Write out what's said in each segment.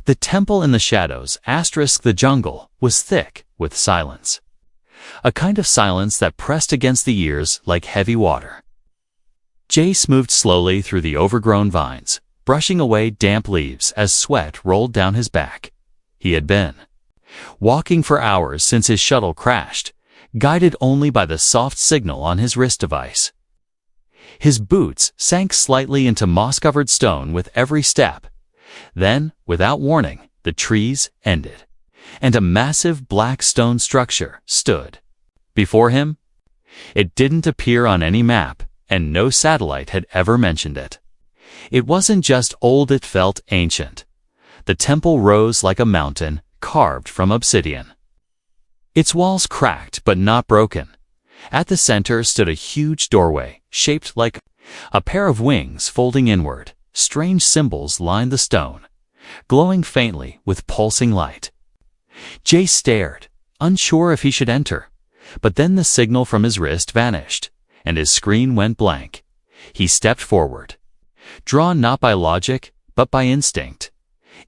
The temple in the shadows, asterisk the jungle, was thick with silence. A kind of silence that pressed against the ears like heavy water. Jace moved slowly through the overgrown vines, brushing away damp leaves as sweat rolled down his back. He had been walking for hours since his shuttle crashed, guided only by the soft signal on his wrist device. His boots sank slightly into moss-covered stone with every step. Then, without warning, the trees ended, and a massive black stone structure stood before him. It didn't appear on any map, and no satellite had ever mentioned it. It wasn't just old, it felt ancient. The temple rose like a mountain, carved from obsidian. Its walls cracked but not broken. At the center stood a huge doorway, shaped like a pair of wings folding inward. Strange symbols lined the stone, glowing faintly with pulsing light. Jace stared, unsure if he should enter, but then the signal from his wrist vanished, and his screen went blank. He stepped forward, drawn not by logic, but by instinct.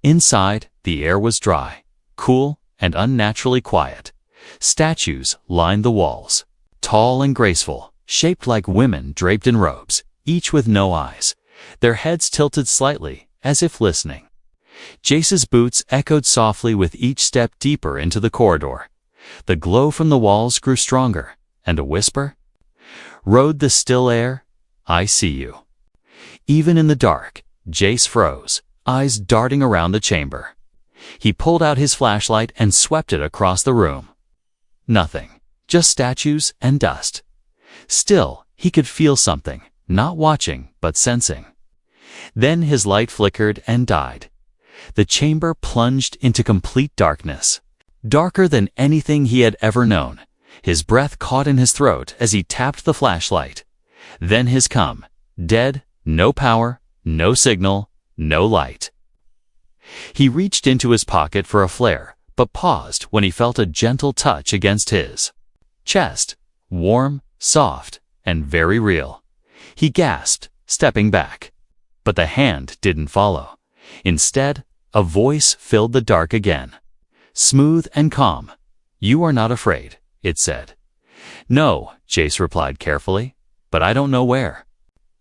Inside, the air was dry, cool, and unnaturally quiet. Statues lined the walls, tall and graceful, shaped like women draped in robes, each with no eyes, their heads tilted slightly, as if listening. Jace's boots echoed softly with each step deeper into the corridor. The glow from the walls grew stronger, and a whisper rode the still air, "I see you." Even in the dark, Jace froze, eyes darting around the chamber. He pulled out his flashlight and swept it across the room. Nothing, just statues and dust. Still, he could feel something, not watching, but sensing. Then his light flickered and died. The chamber plunged into complete darkness, darker than anything he had ever known. His breath caught in his throat as he tapped the flashlight. Then his calm, dead, no power, no signal, no light. He reached into his pocket for a flare, but paused when he felt a gentle touch against his chest, warm, soft, and very real. He gasped, stepping back. But the hand didn't follow. Instead, a voice filled the dark again. Smooth and calm. "You are not afraid," it said. "No," Jace replied carefully, "but I don't know where."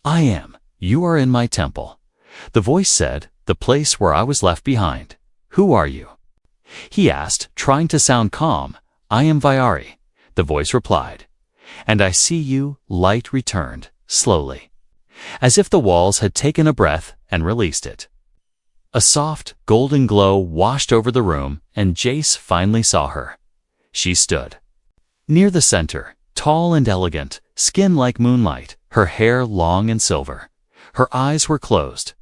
"I am. You are in my temple." The voice said, "The place where I was left behind." "Who are you?" he asked, trying to sound calm. "I am Viari," the voice replied. "And I see you." Light returned, slowly, as if the walls had taken a breath and released it. A soft, golden glow washed over the room, and Jace finally saw her. She stood near the center, tall and elegant, skin like moonlight, her hair long and silver. Her eyes were closed,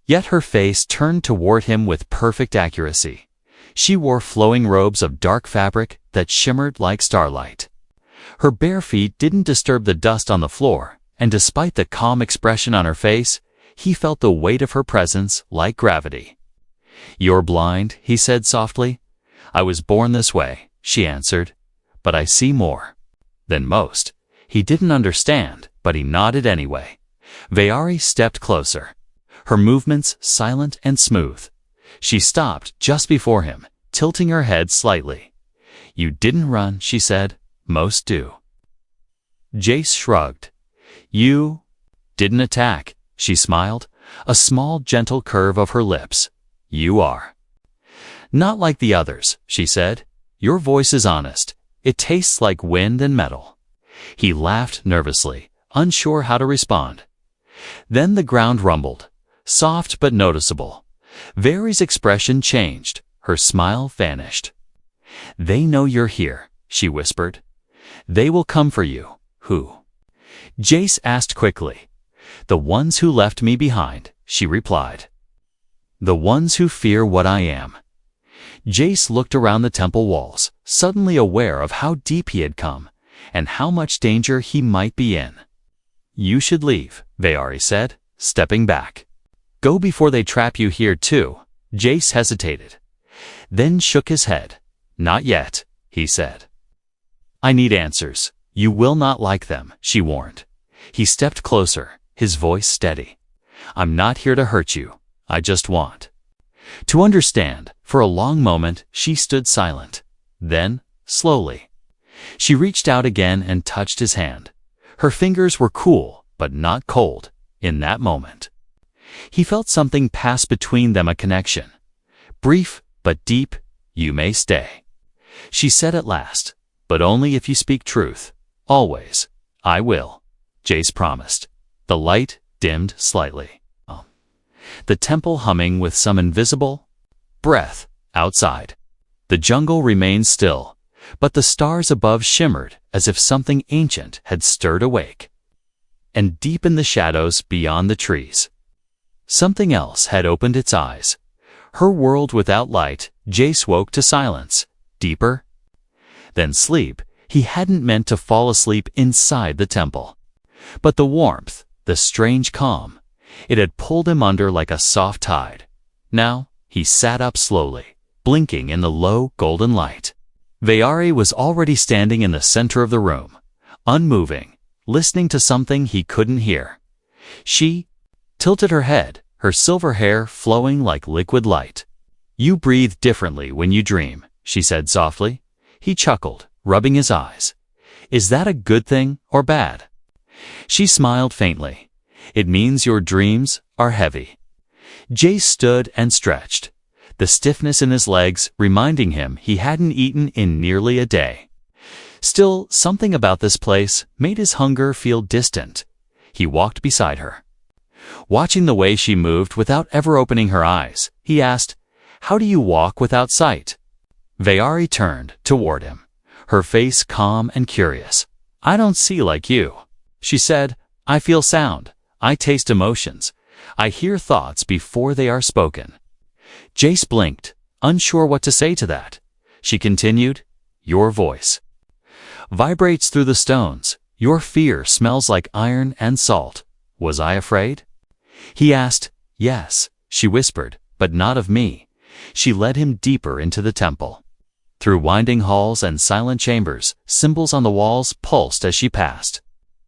yet her face turned toward him with perfect accuracy. She wore flowing robes of dark fabric that shimmered like starlight. Her bare feet didn't disturb the dust on the floor, and despite the calm expression on her face, he felt the weight of her presence like gravity. "You're blind," he said softly. "I was born this way," she answered, "but I see more than most." He didn't understand, but he nodded anyway. Viari stepped closer, her movements silent and smooth. She stopped just before him, tilting her head slightly. "You didn't run," she said. "Most do." Jace shrugged. "You didn't attack," she smiled, a small gentle curve of her lips. "You are not like the others," she said. "Your voice is honest. It tastes like wind and metal." He laughed nervously, unsure how to respond. Then the ground rumbled, soft but noticeable. Viari's expression changed, her smile vanished. "They know you're here," she whispered. "They will come for you." "Who?" Jace asked quickly. "The ones who left me behind," she replied. "The ones who fear what I am." Jace looked around the temple walls, suddenly aware of how deep he had come, and how much danger he might be in. "You should leave," Viari said, stepping back. "Go before they trap you here too." Jace hesitated, then shook his head. "Not yet," he said. "I need answers. You will not like them," she warned. He stepped closer, his voice steady. "I'm not here to hurt you. I just want To understand, for a long moment she stood silent. Then, slowly, she reached out again and touched his hand. Her fingers were cool, but not cold, in that moment. He felt something pass between them, a connection. Brief, but deep. "You may stay," she said at last, "but only if you speak truth. Always." "I will," Jace promised. The light dimmed slightly. The temple humming with some invisible breath outside. The jungle remained still, but the stars above shimmered as if something ancient had stirred awake. And deep in the shadows beyond the trees, something else had opened its eyes. Her world without light. Jace woke to silence, deeper than sleep. He hadn't meant to fall asleep inside the temple. But the warmth, the strange calm, it had pulled him under like a soft tide. Now, he sat up slowly, blinking in the low, golden light. Vayari was already standing in the center of the room, unmoving, listening to something he couldn't hear. She tilted her head, her silver hair flowing like liquid light. "You breathe differently when you dream," she said softly. He chuckled, rubbing his eyes. "Is that a good thing or bad?" She smiled faintly. "It means your dreams are heavy." Jace stood and stretched, the stiffness in his legs reminding him he hadn't eaten in nearly a day. Still, something about this place made his hunger feel distant. He walked beside her. Watching the way she moved without ever opening her eyes, he asked, "How do you walk without sight?" Vayari turned toward him, her face calm and curious. "I don't see like you," she said. "I feel sound. I taste emotions. I hear thoughts before they are spoken." Jace blinked, unsure what to say to that. She continued, "Your voice vibrates through the stones. Your fear smells like iron and salt. Was I afraid?" He asked. "Yes," she whispered, "but not of me." She led him deeper into the temple. Through winding halls and silent chambers, symbols on the walls pulsed as she passed.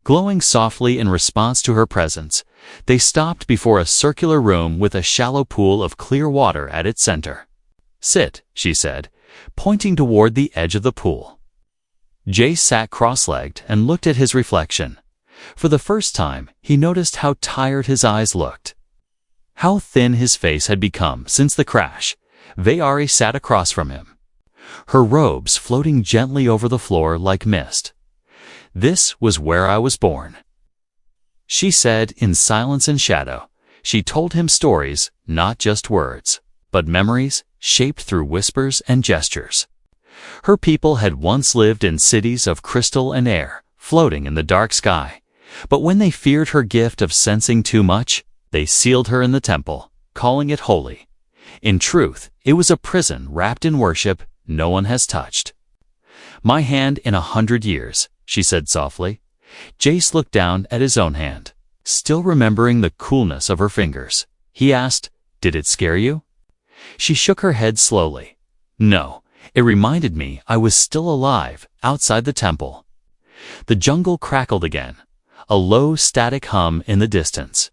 Glowing softly in response to her presence, they stopped before a circular room with a shallow pool of clear water at its center. "Sit," she said, pointing toward the edge of the pool. Jace sat cross-legged and looked at his reflection. For the first time, he noticed how tired his eyes looked, how thin his face had become since the crash. Vayari sat across from him, her robes floating gently over the floor like mist. "This was where I was born," she said in silence and shadow. She told him stories, not just words, but memories shaped through whispers and gestures. Her people had once lived in cities of crystal and air, floating in the dark sky. But when they feared her gift of sensing too much, they sealed her in the temple, calling it holy. In truth, it was a prison wrapped in worship no one has touched. "My hand in 100 years, she said softly. Jace looked down at his own hand, still remembering the coolness of her fingers. He asked, "Did it scare you?" She shook her head slowly. "No, it reminded me I was still alive outside the temple." The jungle crackled again, a low static hum in the distance.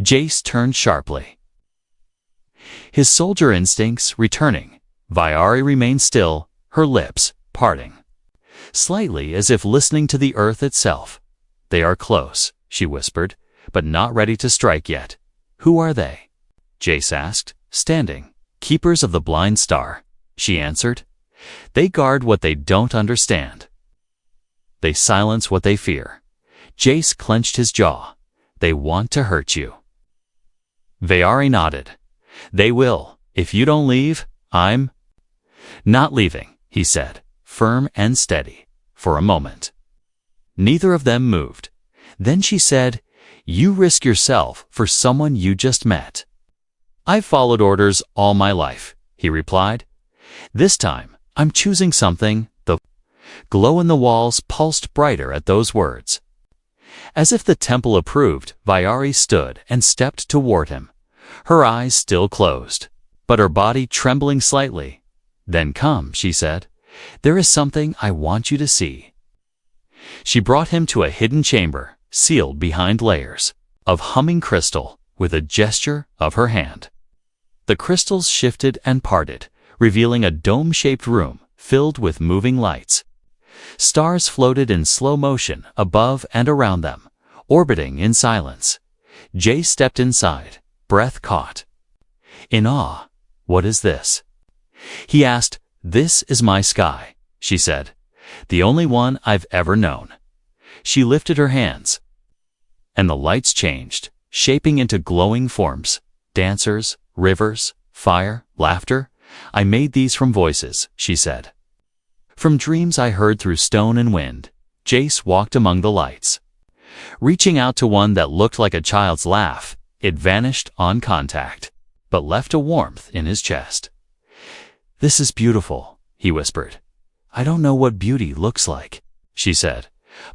Jace turned sharply, his soldier instincts returning. Vayari remained still, her lips parting, slightly as if listening to the earth itself. "They are close," she whispered, "but not ready to strike yet." "Who are they?" Jace asked, standing. "Keepers of the blind star," she answered. "They guard what they don't understand. They silence what they fear." Jace clenched his jaw. "They want to hurt you." Vayari nodded. "They will. If you don't leave, I'm not leaving," he said, firm and steady, for a moment. Neither of them moved. Then she said, "You risk yourself for someone you just met." "I've followed orders all my life," he replied. "This time, I'm choosing something." The glow in the walls pulsed brighter at those words. As if the temple approved, Vayari stood and stepped toward him, her eyes still closed, but her body trembling slightly. "Then come," she said. "There is something I want you to see." She brought him to a hidden chamber, sealed behind layers of humming crystal, with a gesture of her hand. the crystals shifted and parted, revealing a dome-shaped room filled with moving lights. Stars floated in slow motion above and around them, orbiting in silence. Jay stepped inside, breath caught. In awe, "What is this?" He asked. "This is my sky," she said. "The only one I've ever known." She lifted her hands, and the lights changed, shaping into glowing forms. Dancers, rivers, fire, laughter. "I made these from voices," she said. "From dreams I heard through stone and wind." Jace walked among the lights. Reaching out to one that looked like a child's laugh, it vanished on contact, but left a warmth in his chest. "This is beautiful," he whispered. "I don't know what beauty looks like," she said,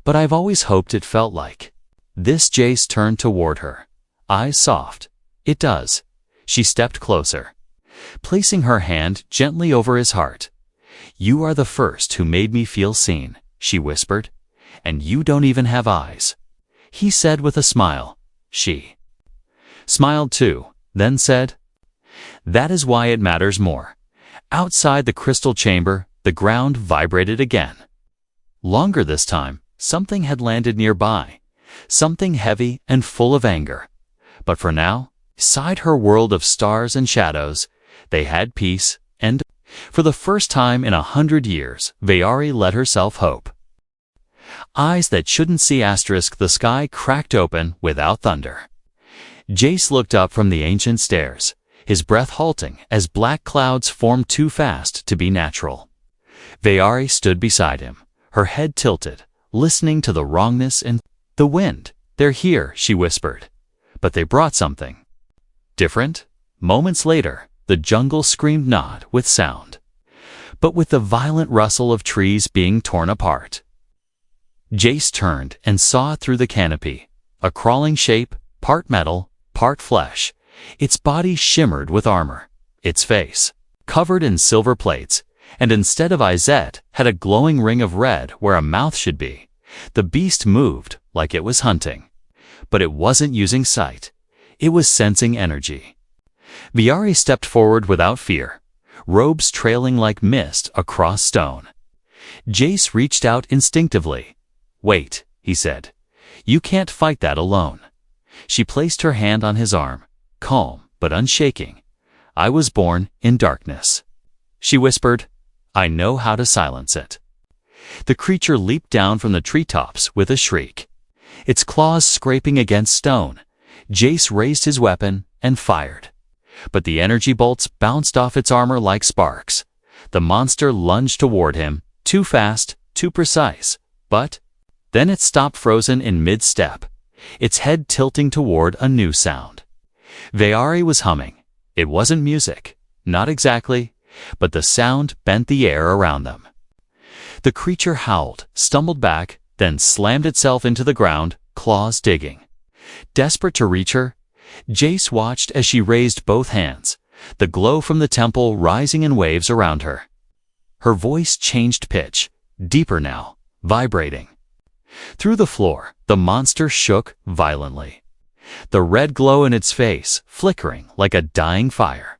"but I've always hoped it felt like." This Jace turned toward her, eyes soft. "It does." She stepped closer, placing her hand gently over his heart. "You are the first who made me feel seen," she whispered. "And you don't even have eyes," he said with a smile. She smiled too, then said, "That is why it matters more." Outside the crystal chamber, the ground vibrated again. Longer this time, something had landed nearby, something heavy and full of anger. But for now, beside her world of stars and shadows, they had peace, and for the first time in 100 years, Vayari let herself hope. Eyes that shouldn't see the sky cracked open without thunder. Jace looked up from the ancient stairs, his breath halting as black clouds formed too fast to be natural. Vayari stood beside him, her head tilted, listening to the wrongness in the wind. "They're here," she whispered. "But they brought something different." Moments later, the jungle screamed not with sound, but with the violent rustle of trees being torn apart. Jace turned and saw through the canopy, a crawling shape, part metal, part flesh. Its body shimmered with armor, its face covered in silver plates, and instead of eyes had a glowing ring of red where a mouth should be. The beast moved like it was hunting, but it wasn't using sight. It was sensing energy. Vayari stepped forward without fear, robes trailing like mist across stone. Jace reached out instinctively. "Wait," he said. "You can't fight that alone." She placed her hand on his arm, calm but unshaking. "I was born in darkness," she whispered. "I know how to silence it." The creature leaped down from the treetops with a shriek, its claws scraping against stone. Jace raised his weapon and fired, but the energy bolts bounced off its armor like sparks. The monster lunged toward him, too fast, too precise, but then it stopped frozen in mid-step, its head tilting toward a new sound. Vayari was humming. It wasn't music, not exactly, but the sound bent the air around them. The creature howled, stumbled back, then slammed itself into the ground, claws digging. Desperate to reach her, Jace watched as she raised both hands, the glow from the temple rising in waves around her. Her voice changed pitch, deeper now, vibrating. Through the floor, the monster shook violently, the red glow in its face flickering like a dying fire.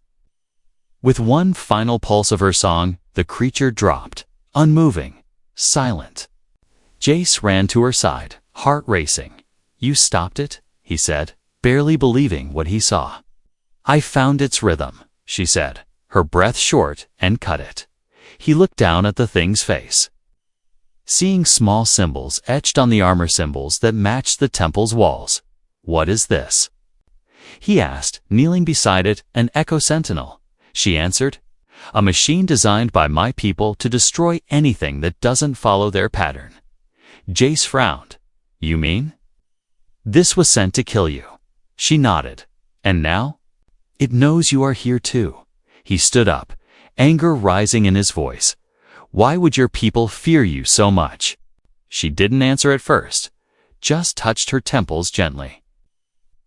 With one final pulse of her song, the creature dropped, unmoving, silent. Jace ran to her side, heart racing. "You stopped it?" he said, barely believing what he saw. "I found its rhythm," she said, her breath short, and cut it. He looked down at the thing's face, seeing small symbols etched on the armor symbols that matched the temple's walls. "What is this?" he asked, kneeling beside it. "An Echo Sentinel," she answered. "A machine designed by my people to destroy anything that doesn't follow their pattern." Jace frowned. "You mean?" "This was sent to kill you." She nodded. "And now?" "It knows you are here too." He stood up, anger rising in his voice. "Why would your people fear you so much?" She didn't answer at first, just touched her temples gently.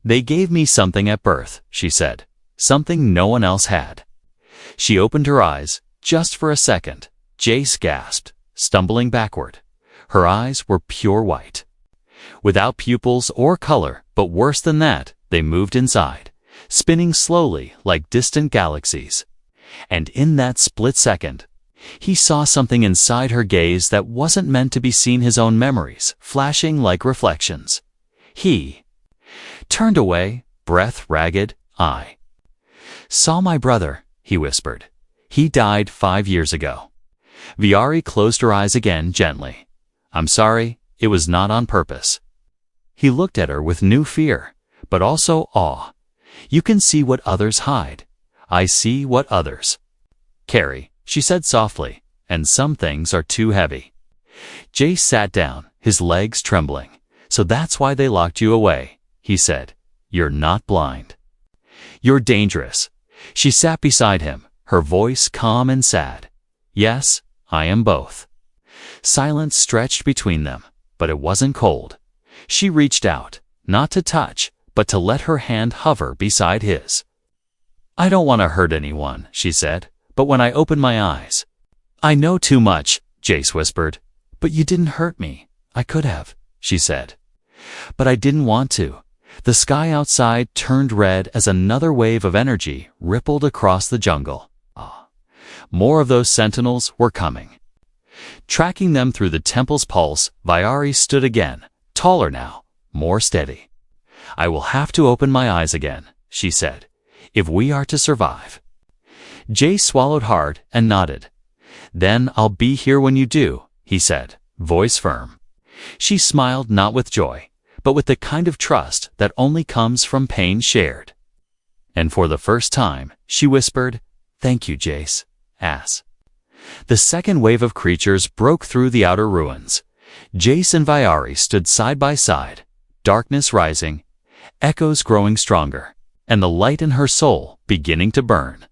"They gave me something at birth," she said, "something no one else had." She opened her eyes, just for a second. Jace gasped, stumbling backward. Her eyes were pure white, without pupils or color, but worse than that, they moved inside, spinning slowly like distant galaxies. And in that split second, he saw something inside her gaze that wasn't meant to be seen, his own memories, flashing like reflections. He turned away, breath ragged. I saw my brother, he whispered. He died 5 years ago. Viari closed her eyes again gently. I'm sorry, it was not on purpose. He looked at her with new fear, but also awe. You can see what others hide. I see what others carry, she said softly, and some things are too heavy. Jace sat down, his legs trembling. So that's why they locked you away, he said. You're not blind. You're dangerous. She sat beside him, her voice calm and sad. Yes, I am both. Silence stretched between them, but it wasn't cold. She reached out, not to touch, but to let her hand hover beside his. I don't want to hurt anyone, she said, but when I open my eyes. I know too much, Jace whispered. But you didn't hurt me. I could have, she said. But I didn't want to. The sky outside turned red as another wave of energy rippled across the jungle. More of those sentinels were coming. Tracking them through the temple's pulse, Viari stood again, taller now, more steady. I will have to open my eyes again, she said, if we are to survive. Jace swallowed hard and nodded. Then I'll be here when you do, he said, voice firm. She smiled, not with joy, but with the kind of trust that only comes from pain shared. And for the first time, she whispered, Thank you, Jace. Ass. The second wave of creatures broke through the outer ruins. Jace and Viari stood side by side, darkness rising, echoes growing stronger, and the light in her soul beginning to burn.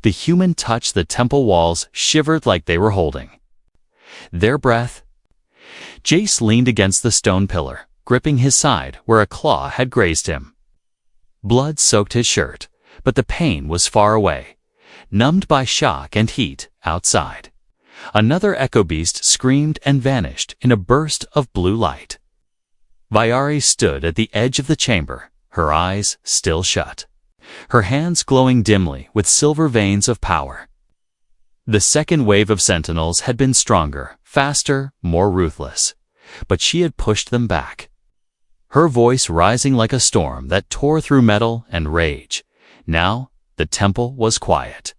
The human touch the temple walls shivered like they were holding their breath. Jace leaned against the stone pillar, gripping his side where a claw had grazed him. Blood soaked his shirt, but the pain was far away, numbed by shock and heat outside. Another echo beast screamed and vanished in a burst of blue light. Viari stood at the edge of the chamber, her eyes still shut, her hands glowing dimly with silver veins of power. The second wave of sentinels had been stronger, faster, more ruthless, but she had pushed them back. Her voice rising like a storm that tore through metal and rage. Now, the temple was quiet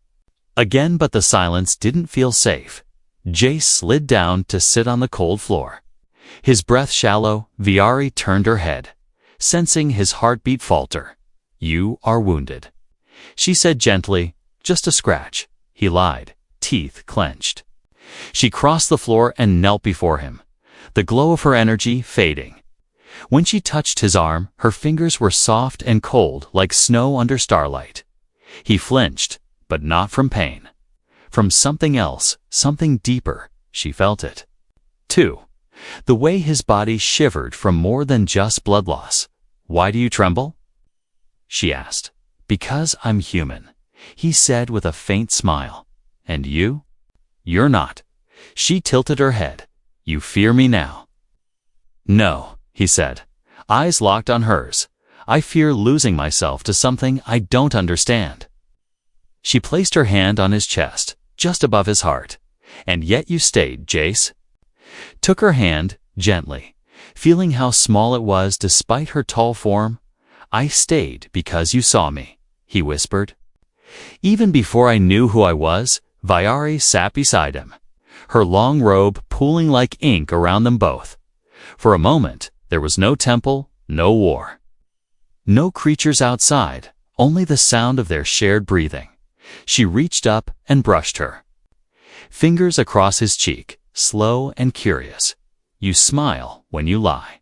again, but the silence didn't feel safe. Jace slid down to sit on the cold floor. His breath shallow, Viari turned her head, sensing his heartbeat falter. You are wounded, she said gently. Just a scratch, he lied, teeth clenched. She crossed the floor and knelt before him, the glow of her energy fading. When she touched his arm, her fingers were soft and cold like snow under starlight. He flinched, but not from pain. From something else, something deeper, she felt it. 2. The way his body shivered from more than just blood loss. Why do you tremble? She asked. Because I'm human, he said with a faint smile. And you? You're not. She tilted her head. You fear me now? No, he said, eyes locked on hers. I fear losing myself to something I don't understand. She placed her hand on his chest, just above his heart. And yet you stayed, Jace. Took her hand, gently, feeling how small it was despite her tall form. I stayed because you saw me, he whispered. Even before I knew who I was, Viari sat beside him, her long robe pooling like ink around them both. For a moment, there was no temple, no war. No creatures outside, only the sound of their shared breathing. She reached up and brushed her fingers across his cheek, slow and curious. You smile when you lie,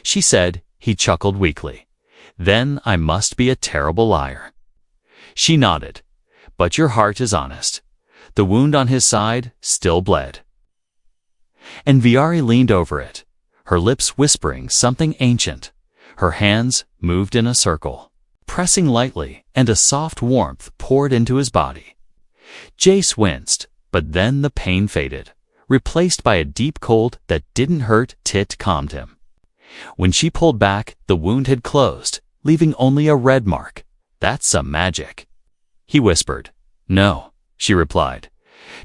she said. He chuckled weakly. Then I must be a terrible liar. She nodded. But your heart is honest. The wound on his side still bled. And Viari leaned over it, her lips whispering something ancient. Her hands moved in a circle, pressing lightly, and a soft warmth poured into his body. Jace winced, but then the pain faded, replaced by a deep cold that didn't hurt. Tit calmed him. When she pulled back, the wound had closed, leaving only a red mark, That's some magic. He whispered. No, she replied.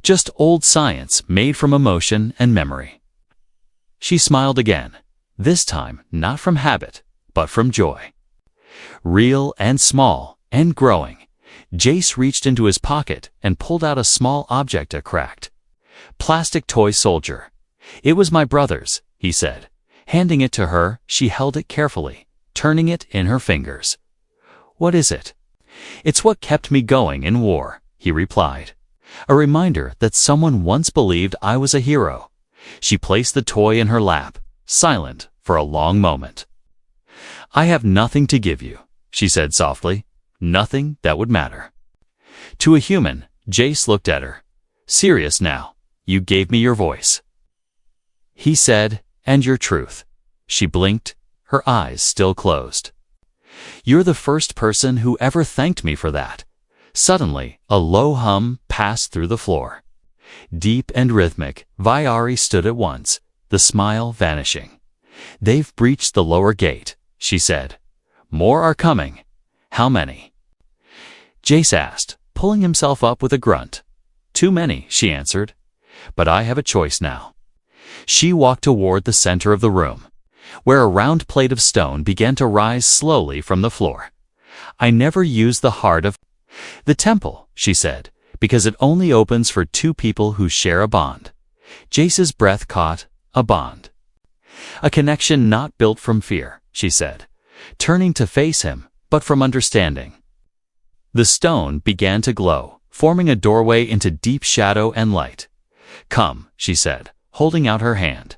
Just old science made from emotion and memory. She smiled again, this time not from habit, but from joy. Real and small and growing, Jace reached into his pocket and pulled out a small object, a cracked plastic toy soldier. It was my brother's, he said. Handing it to her, she held it carefully, turning it in her fingers. What is it? It's what kept me going in war, he replied. A reminder that someone once believed I was a hero. She placed the toy in her lap, silent for a long moment. I have nothing to give you, she said softly. Nothing that would matter. To a human, Jace looked at her. Serious now, you gave me your voice. He said, and your truth. She blinked, her eyes still closed. You're the first person who ever thanked me for that. Suddenly, a low hum passed through the floor. Deep and rhythmic, Viari stood at once, the smile vanishing. They've breached the lower gate, she said. More are coming. How many? Jace asked, pulling himself up with a grunt. Too many, she answered. But I have a choice now. She walked toward the center of the room, where a round plate of stone began to rise slowly from the floor. I never used the heart of the temple, she said, because it only opens for two people who share a bond. Jace's breath caught, a bond. A connection not built from fear, she said, turning to face him, but from understanding. The stone began to glow, forming a doorway into deep shadow and light. Come, she said, holding out her hand.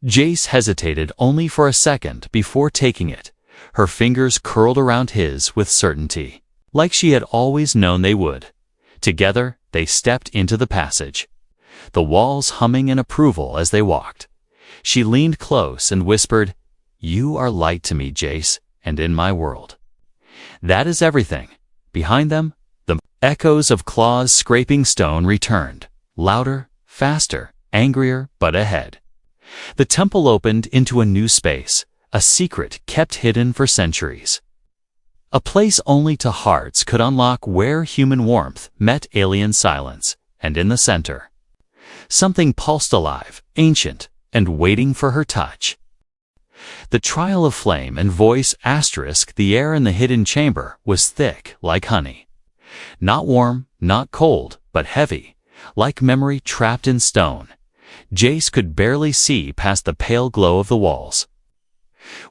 Jace hesitated only for a second before taking it, her fingers curled around his with certainty, like she had always known they would. Together, they stepped into the passage, the walls humming in approval as they walked. She leaned close and whispered, You are light to me, Jace, and in my world. That is everything. Behind them, the echoes of claws scraping stone returned, louder, faster, angrier, but ahead. The temple opened into a new space, a secret kept hidden for centuries. A place only to hearts could unlock, where human warmth met alien silence, and in the center, something pulsed alive, ancient, and waiting for her touch. The trial of flame and voice *, the air in the hidden chamber was thick like honey. Not warm, not cold, but heavy, like memory trapped in stone. Jace could barely see past the pale glow of the walls,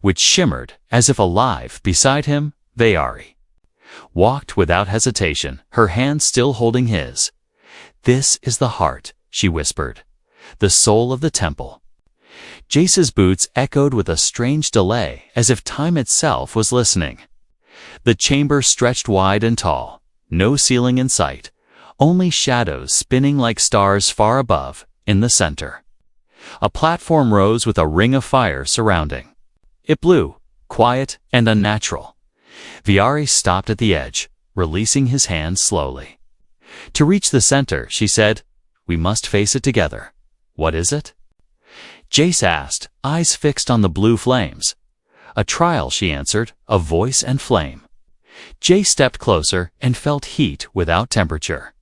which shimmered as if alive. Beside him, Viari walked without hesitation, her hand still holding his. This is the heart, she whispered, the soul of the temple. Jace's boots echoed with a strange delay, as if time itself was listening. The chamber stretched wide and tall, no ceiling in sight, only shadows spinning like stars far above. In the center, a platform rose with a ring of fire surrounding. It blew, quiet and unnatural. Viari stopped at the edge, releasing his hand slowly. To reach the center, she said, We must face it together. What is it? Jace asked, eyes fixed on the blue flames. A trial, she answered, of voice and flame. Jace stepped closer and felt heat without temperature.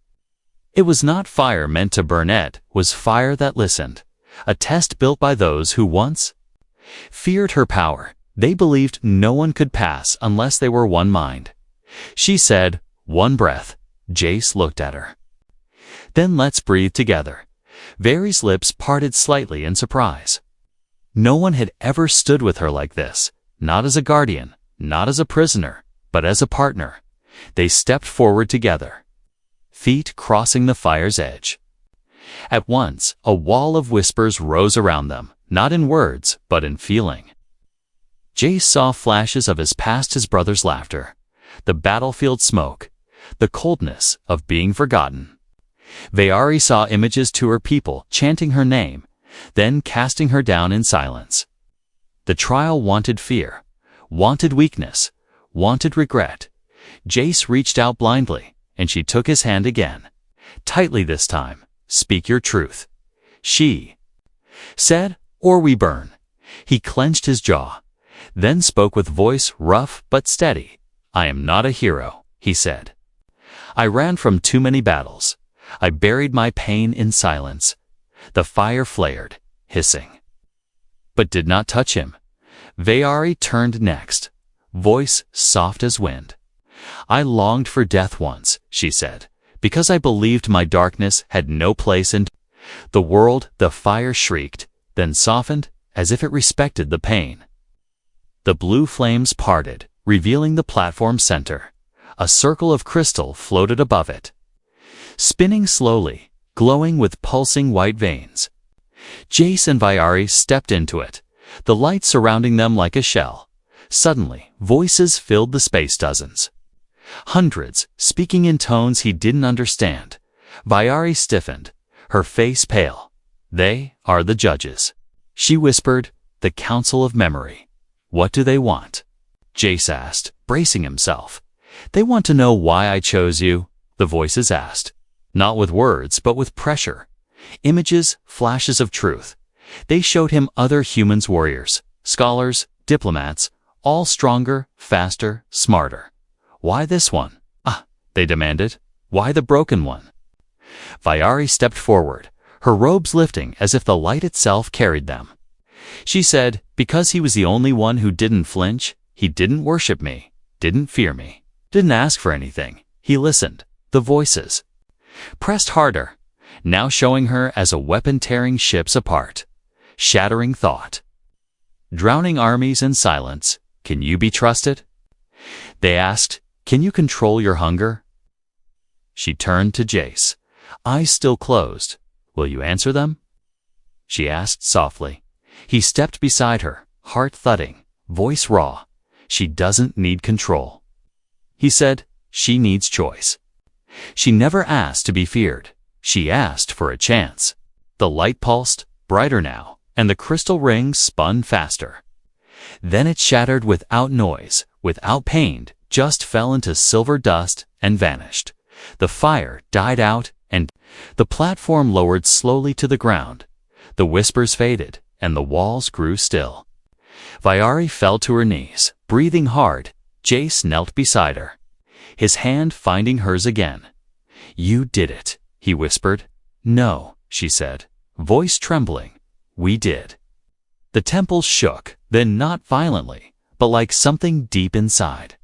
It was not fire meant to burn, it was fire that listened, a test built by those who once feared her power. They believed no one could pass unless they were one mind. She said, One breath. Jace looked at her. Then let's breathe together. Viari's lips parted slightly in surprise. No one had ever stood with her like this, not as a guardian, not as a prisoner, but as a partner. They stepped forward together, feet crossing the fire's edge. At once, a wall of whispers rose around them, not in words, but in feeling. Jace saw flashes of his brother's laughter, the battlefield smoke, the coldness of being forgotten. Viari saw images to her people chanting her name, then casting her down in silence. The trial wanted fear, wanted weakness, wanted regret. Jace reached out blindly, and she took his hand again. Tightly this time. Speak your truth, she said, or we burn. He clenched his jaw, then spoke with voice rough but steady. I am not a hero, he said. I ran from too many battles. I buried my pain in silence. The fire flared, hissing, but did not touch him. Vayari turned next, voice soft as wind. I longed for death once, she said, because I believed my darkness had no place in the world. The fire shrieked, then softened, as if it respected the pain. The blue flames parted, revealing the platform's center. A circle of crystal floated above it, spinning slowly, glowing with pulsing white veins. Jace and Vayari stepped into it, the light surrounding them like a shell. Suddenly, voices filled the space, dozens. Hundreds, speaking in tones he didn't understand. Vayari stiffened, her face pale. They are the judges, she whispered, the Council of Memory. What do they want? Jace asked, bracing himself. They want to know why I chose you, the voices asked. Not with words, but with pressure. Images, flashes of truth. They showed him other humans, warriors, scholars, diplomats, all stronger, faster, smarter. Why this one? They demanded. Why the broken one? Vayari stepped forward, her robes lifting as if the light itself carried them. She said, because he was the only one who didn't flinch, he didn't worship me, didn't fear me, didn't ask for anything. He listened. The voices pressed harder, now showing her as a weapon tearing ships apart, shattering thought, drowning armies in silence. Can you be trusted? They asked. Can you control your hunger? She turned to Jace, eyes still closed. Will you answer them? She asked softly. He stepped beside her, heart thudding, voice raw. She doesn't need control. He said, she needs choice. She never asked to be feared. She asked for a chance. The light pulsed, brighter now, and the crystal ring spun faster. Then it shattered without noise, without pain, just fell into silver dust and vanished. The fire died out, and the platform lowered slowly to the ground. The whispers faded, and the walls grew still. Vayari fell to her knees, breathing hard. Jace knelt beside her, his hand finding hers again. You did it, he whispered. No, she said, voice trembling. We did. The temple shook, then not violently, but like something deep inside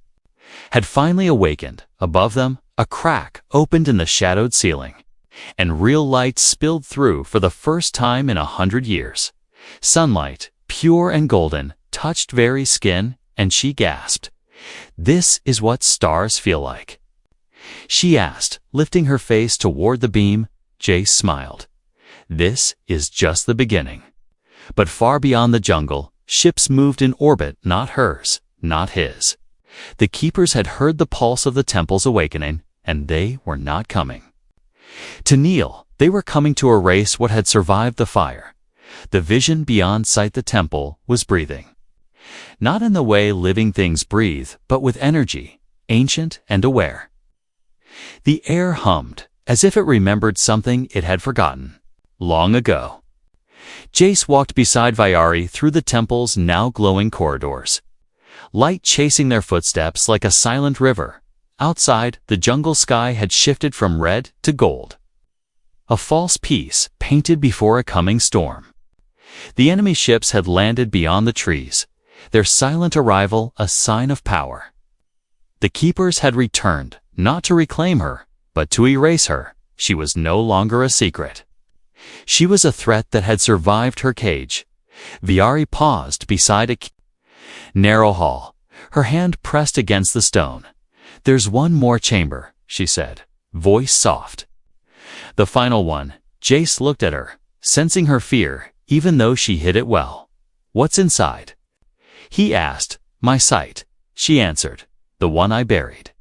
had finally awakened. Above them, a crack opened in the shadowed ceiling, and real light spilled through for the first time in 100 years. Sunlight, pure and golden, touched Vary's skin, and she gasped. This is what stars feel like, she asked, lifting her face toward the beam. Jace smiled. This is just the beginning. But far beyond the jungle, ships moved in orbit, not hers, not his. The keepers had heard the pulse of the temple's awakening, and they were not coming to kneel. They were coming to erase what had survived the fire. The vision beyond sight. The temple was breathing. Not in the way living things breathe, but with energy, ancient and aware. The air hummed, as if it remembered something it had forgotten long ago. Jace walked beside Vayari through the temple's now glowing corridors, light chasing their footsteps like a silent river. Outside, the jungle sky had shifted from red to gold, a false peace painted before a coming storm. The enemy ships had landed beyond the trees, their silent arrival a sign of power. The keepers had returned, not to reclaim her, but to erase her. She was no longer a secret. She was a threat that had survived her cage. Vayari paused beside a narrow hall, her hand pressed against the stone. There's one more chamber, she said, voice soft. The final one. Jace looked at her, sensing her fear, even though she hid it well. What's inside? He asked. My sight, she answered. The one I buried.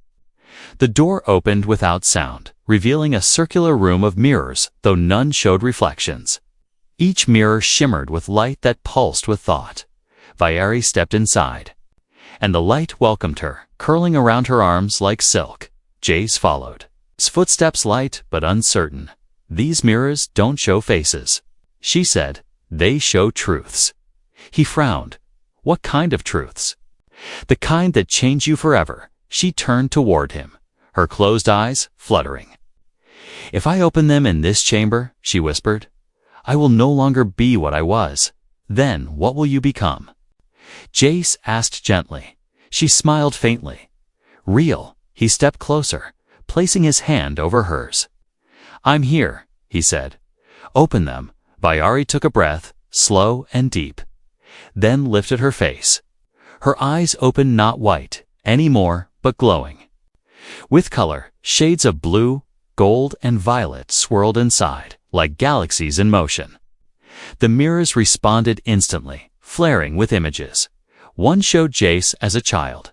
The door opened without sound, revealing a circular room of mirrors, though none showed reflections. Each mirror shimmered with light that pulsed with thought. Vayari stepped inside, and the light welcomed her, curling around her arms like silk. Jace followed, his footsteps light but uncertain. These mirrors don't show faces, she said. They show truths. He frowned. What kind of truths? The kind that change you forever, she turned toward him, her closed eyes fluttering. "If I open them in this chamber," she whispered, "I will no longer be what I was. Then what will you become?" Jace asked gently. She smiled faintly. "Real." He stepped closer, placing his hand over hers. "I'm here," he said. "Open them." Viari took a breath, slow and deep, then lifted her face. Her eyes opened not white anymore, but glowing. With color, shades of blue, gold, and violet swirled inside, like galaxies in motion. The mirrors responded instantly, flaring with images. One showed Jace as a child,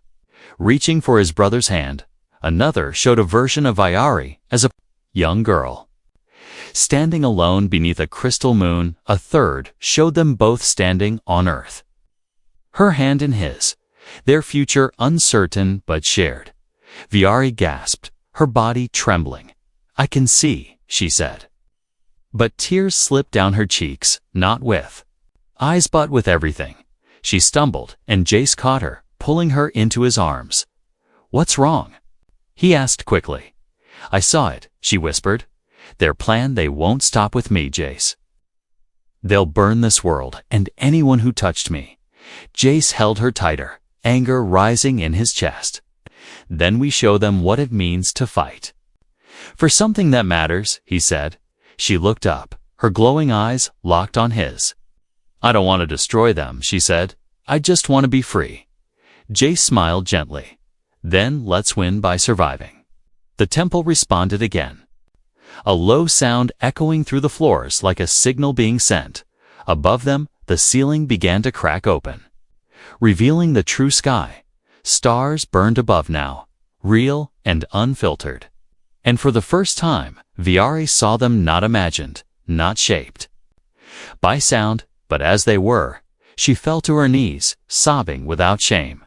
reaching for his brother's hand. Another showed a version of Viari as a young girl, standing alone beneath a crystal moon. A third showed them both standing on Earth, her hand in his, their future uncertain but shared. Viari gasped, her body trembling. "I can see," she said. But tears slipped down her cheeks, not with eyes but with everything. She stumbled, and Jace caught her, pulling her into his arms. "What's wrong?" he asked quickly. "I saw it," she whispered. "Their plan, they won't stop with me, Jace. They'll burn this world and anyone who touched me." Jace held her tighter, anger rising in his chest. "Then we show them what it means to fight for something that matters," he said. She looked up, her glowing eyes locked on his. "I don't want to destroy them," she said. "I just want to be free." Jace smiled gently. "Then let's win by surviving." The temple responded again, a low sound echoing through the floors like a signal being sent. Above them, the ceiling began to crack open, revealing the true sky. Stars burned above now, real and unfiltered. And for the first time, Viari saw them not imagined, not shaped by sound, but as they were. She fell to her knees, sobbing without shame.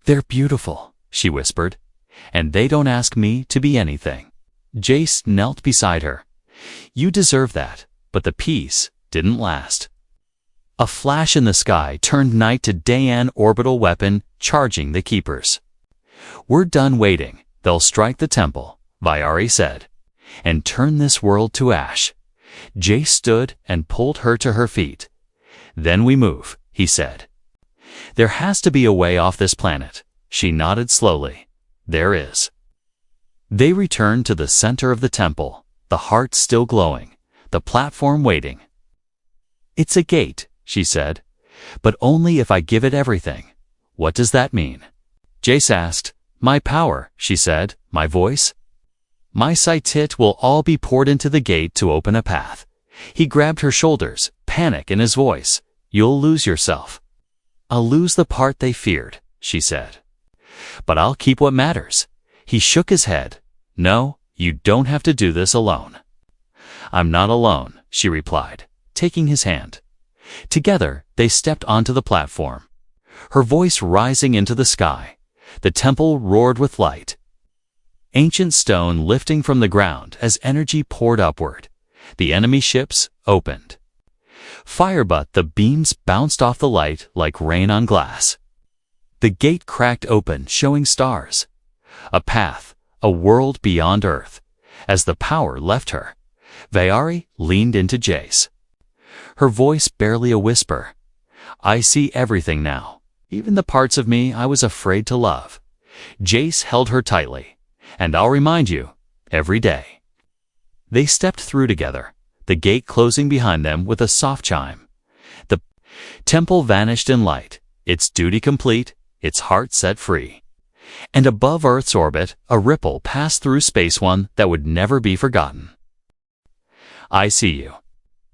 "They're beautiful," she whispered, "and they don't ask me to be anything." Jace knelt beside her. "You deserve that," but the peace didn't last. A flash in the sky turned night to day, an orbital weapon charging the keepers. "We're done waiting. They'll strike the temple," Viari said, "and turn this world to ash." Jace stood and pulled her to her feet. "Then we move," he said. "There has to be a way off this planet." She nodded slowly. "There is." They returned to the center of the temple, the heart still glowing, the platform waiting. "It's a gate," she said, "but only if I give it everything." "What does that mean?" Jace asked. "My power," she said, "my voice. My sci-tit will all be poured into the gate to open a path." He grabbed her shoulders, panic in his voice. "You'll lose yourself." "I'll lose the part they feared," she said. "But I'll keep what matters." He shook his head. "No, you don't have to do this alone." "I'm not alone," she replied, taking his hand. Together, they stepped onto the platform, her voice rising into the sky. The temple roared with light, ancient stone lifting from the ground as energy poured upward. The enemy ships opened fire, but the beams bounced off the light like rain on glass. The gate cracked open, showing stars, a path, a world beyond Earth. As the power left her, Viari leaned into Jace, her voice barely a whisper. "I see everything now, even the parts of me I was afraid to love." Jace held her tightly. "And I'll remind you, every day." They stepped through together, the gate closing behind them with a soft chime. The temple vanished in light, its duty complete, its heart set free. And above Earth's orbit, a ripple passed through space, one that would never be forgotten. "I see you.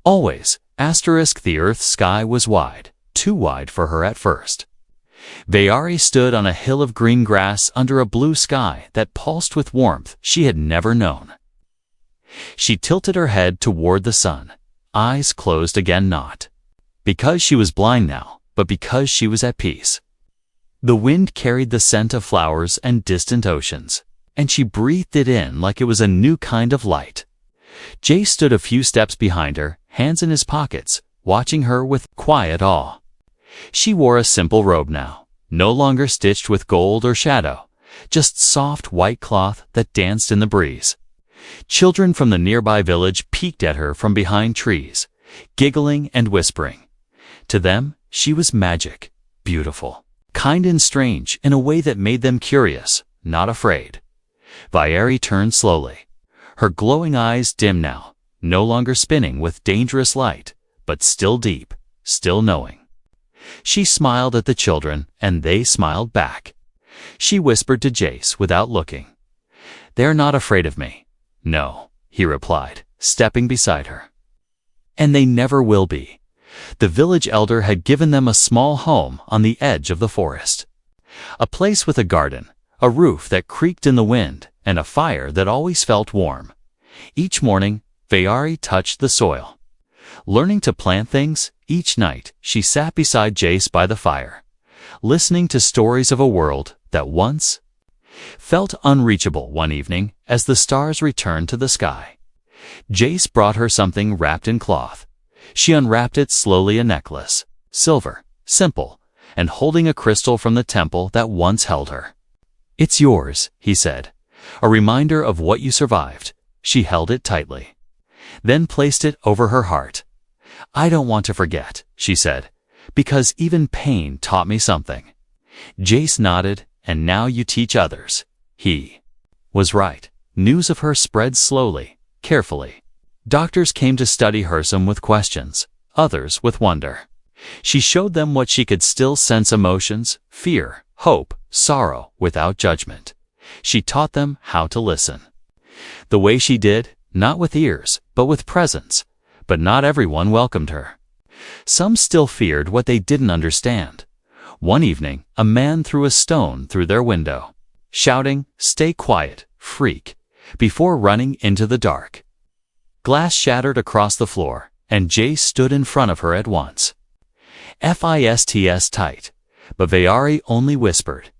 Always." The Earth's sky was wide, too wide for her at first. Viari stood on a hill of green grass under a blue sky that pulsed with warmth she had never known. She tilted her head toward the sun, eyes closed again, not because she was blind now, but because she was at peace. The wind carried the scent of flowers and distant oceans, and she breathed it in like it was a new kind of light. Jay stood a few steps behind her, hands in his pockets, watching her with quiet awe. She wore a simple robe now, no longer stitched with gold or shadow, just soft white cloth that danced in the breeze. Children from the nearby village peeked at her from behind trees, giggling and whispering. To them, she was magic, beautiful, kind and strange in a way that made them curious, not afraid. Vaeri turned slowly. Her glowing eyes dim now, no longer spinning with dangerous light, but still deep, still knowing. She smiled at the children, and they smiled back. She whispered to Jace without looking. "They're not afraid of me." "No," he replied, stepping beside her. "And they never will be." The village elder had given them a small home on the edge of the forest. A place with a garden, a roof that creaked in the wind, and a fire that always felt warm. Each morning, Vaeri touched the soil. Learning to plant things, each night she sat beside Jace by the fire, listening to stories of a world that once felt unreachable. One evening, as the stars returned to the sky, Jace brought her something wrapped in cloth. She unwrapped it slowly, a necklace, silver, simple, and holding a crystal from the temple that once held her. "It's yours," he said, "a reminder of what you survived." She held it tightly, then placed it over her heart. "I don't want to forget," she said, "because even pain taught me something." Jace nodded. "And now you teach others." He was right. News of her spread slowly, carefully. Doctors came to study her, some with questions, others with wonder. She showed them what she could still sense: emotions, fear, hope, sorrow, without judgment. She taught them how to listen. The way she did, not with ears, but with presence. But not everyone welcomed her. Some still feared what they didn't understand. One evening, a man threw a stone through their window, shouting, "Stay quiet, freak," before running into the dark. Glass shattered across the floor, and Jace stood in front of her at once. Fists tight, but Vaeri only whispered,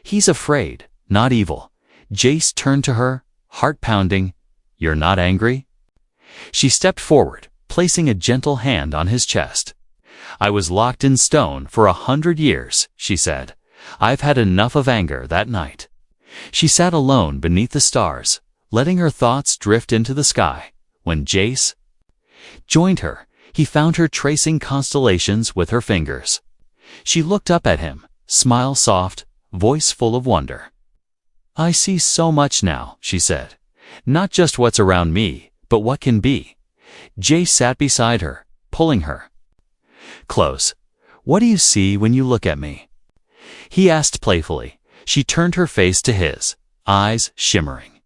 "He's afraid, not evil." Jace turned to her, heart pounding. "You're not angry?" She stepped forward, placing a gentle hand on his chest. "I was locked in stone for 100 years, she said. "I've had enough of anger." That night, she sat alone beneath the stars, letting her thoughts drift into the sky. When Jace joined her, he found her tracing constellations with her fingers. She looked up at him, smile soft, voice full of wonder. "I see so much now," she said. "Not just what's around me, but what can be." Jace sat beside her, pulling her close. "What do you see when you look at me?" he asked playfully. She turned her face to his, eyes shimmering.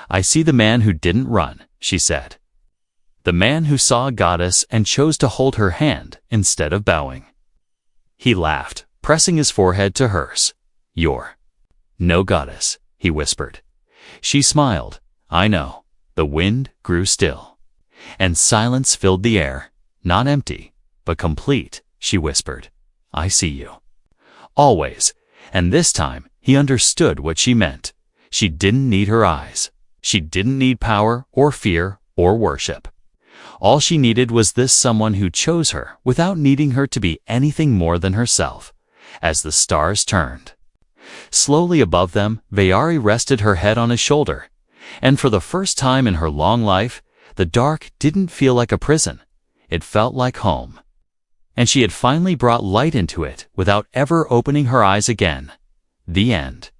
"I see the man who didn't run," she said. "The man who saw a goddess and chose to hold her hand instead of bowing." He laughed, pressing his forehead to hers. "You're no goddess," he whispered. She smiled. "I know." The wind grew still, and silence filled the air. "Not empty, but complete," she whispered. "I see you. Always." And this time, he understood what she meant. She didn't need her eyes. She didn't need power or fear or worship. All she needed was this someone who chose her without needing her to be anything more than herself. As the stars turned slowly above them, Vaeri rested her head on his shoulder. And for the first time in her long life, the dark didn't feel like a prison. It felt like home. And she had finally brought light into it without ever opening her eyes again. The end.